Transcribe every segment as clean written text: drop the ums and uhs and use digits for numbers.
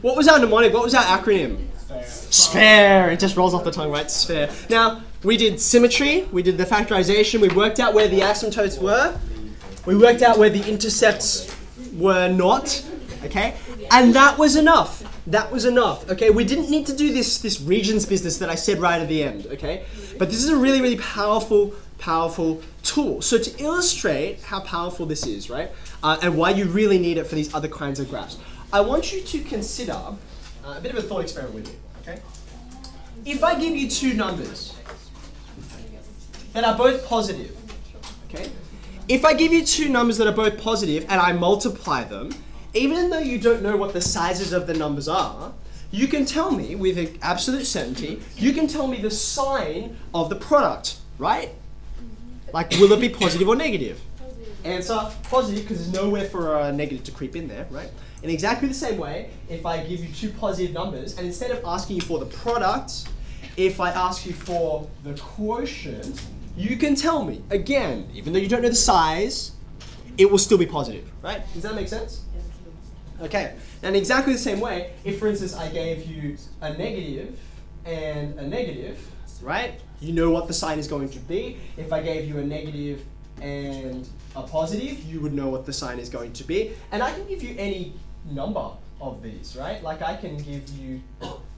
What was our mnemonic? What was our acronym? SPHARE. It just rolls off the tongue, right? SPHARE. Now, we did symmetry, we did the factorization, we worked out where the asymptotes were, we worked out where the intercepts were not, okay? And that was enough. That was enough, okay? We didn't need to do this regions business that I said right at the end, okay? But this is a really, really powerful tool. So to illustrate how powerful this is, right? And why you really need it for these other kinds of graphs, I want you to consider a bit of a thought experiment with me, okay? If I give you two numbers that are both positive, okay? If I give you two numbers that are both positive and I multiply them, even though you don't know what the sizes of the numbers are, you can tell me with absolute certainty, you can tell me the sign of the product, right? Like, will it be positive or negative? Answer, positive, because there's nowhere for a negative to creep in there, right? In exactly the same way, if I give you two positive numbers, and instead of asking you for the product, if I ask you for the quotient, you can tell me, again, even though you don't know the size, it will still be positive, right? Does that make sense? Okay, and in exactly the same way, if for instance I gave you a negative and a negative, right? You know what the sign is going to be. If I gave you a negative and a positive, you would know what the sign is going to be. And I can give you any number of these, right? Like I can give you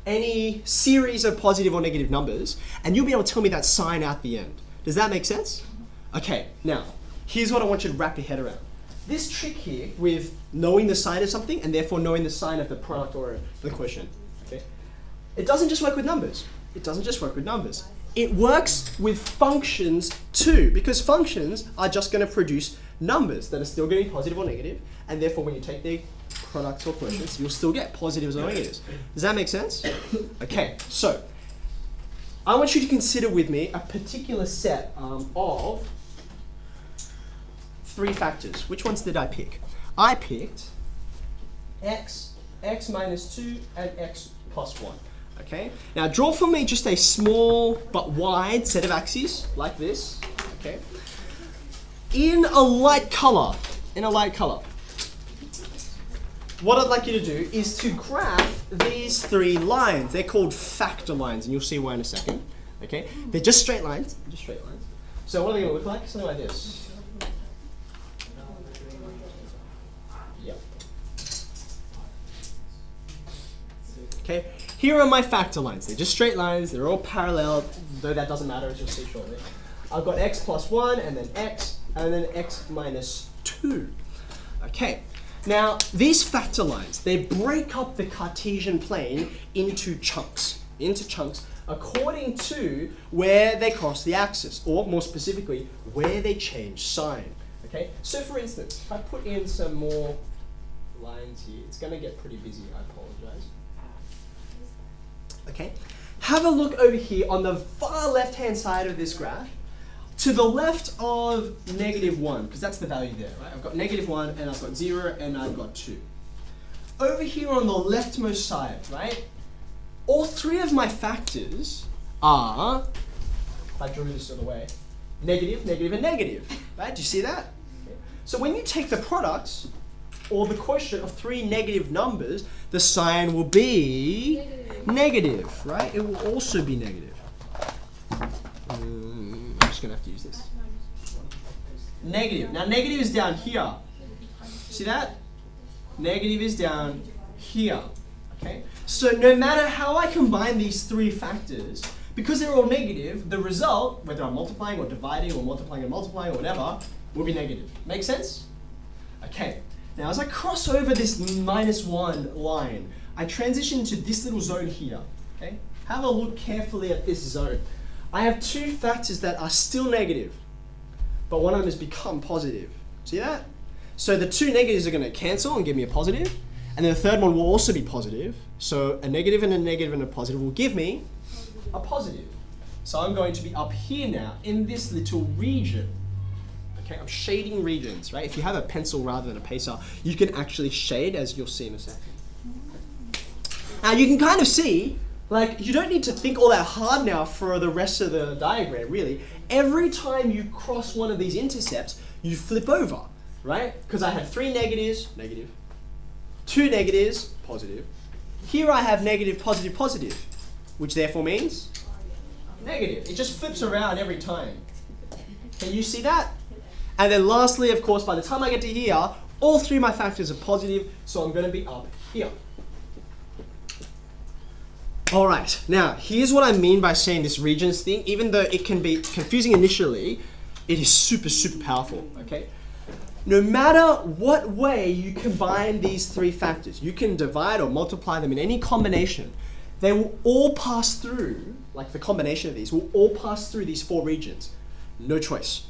any series of positive or negative numbers, and you'll be able to tell me that sign at the end. Does that make sense? Okay, now, here's what I want you to wrap your head around. This trick here with knowing the sign of something and therefore knowing the sign of the product or the quotient, okay? It doesn't just work with numbers. It doesn't just work with numbers. It works with functions too, because functions are just going to produce numbers that are still going to be positive or negative, and therefore when you take their products or quotients, you'll still get positives or negatives. Does that make sense? Okay, so I want you to consider with me a particular set of three factors. Which ones did I pick? I picked x, x minus 2, and x plus 1. Okay? Now draw for me just a small but wide set of axes, like this. Okay? In a light color. What I'd like you to do is to graph these three lines. They're called factor lines, and you'll see why in a second. Okay? They're just straight lines. So what are they going to look like? Something like this. Yep. Okay? Here are my factor lines. They're just straight lines. They're all parallel, though that doesn't matter, as you'll see shortly. I've got x plus 1, and then x minus 2. Okay. Now, these factor lines, they break up the Cartesian plane into chunks according to where they cross the axis, or more specifically, where they change sign. Okay? So for instance, if I put in some more lines here, it's going to get pretty busy, I apologize. Okay? Have a look over here on the far left-hand side of this graph, to the left of -1, because that's the value there, right? I've got -1, and I've got 0, and I've got 2. Over here on the leftmost side, right? All three of my factors are, if I drew this sort of way, negative, negative, and negative, right? Do you see that? Okay. So when you take the product, or the quotient of three negative numbers, the sign will be negative, right? It will also be negative. I'm just going to have to use this. Negative. Now, negative is down here. See that? Negative is down here. Okay? So no matter how I combine these three factors, because they're all negative, the result, whether I'm multiplying or dividing or multiplying and multiplying or whatever, will be negative. Make sense? Okay. Now, as I cross over this -1 line, I transition into this little zone here. Okay? Have a look carefully at this zone. I have two factors that are still negative, but one of them has become positive. See that? So the two negatives are going to cancel and give me a positive, and then the third one will also be positive. So a negative and a negative and a positive will give me a positive. So I'm going to be up here now in this little region. Okay, I'm shading regions, right? If you have a pencil rather than a pacer, you can actually shade, as you'll see in a second. Now you can kind of see, like, you don't need to think all that hard now for the rest of the diagram, really. Every time you cross one of these intercepts, you flip over, right? Because I had three negatives, negative, two negatives, positive, Here I have negative, positive, positive, which therefore means negative. It just flips around every time. Can you see that? And then lastly, of course, by the time I get to here, all three of my factors are positive, so I'm going to be up here. All right, now here's what I mean by saying this regions thing. Even though it can be confusing initially, it is super, super powerful, okay? No matter what way you combine these three factors, you can divide or multiply them in any combination, they will all pass through, like the combination of these, will all pass through these four regions. No choice.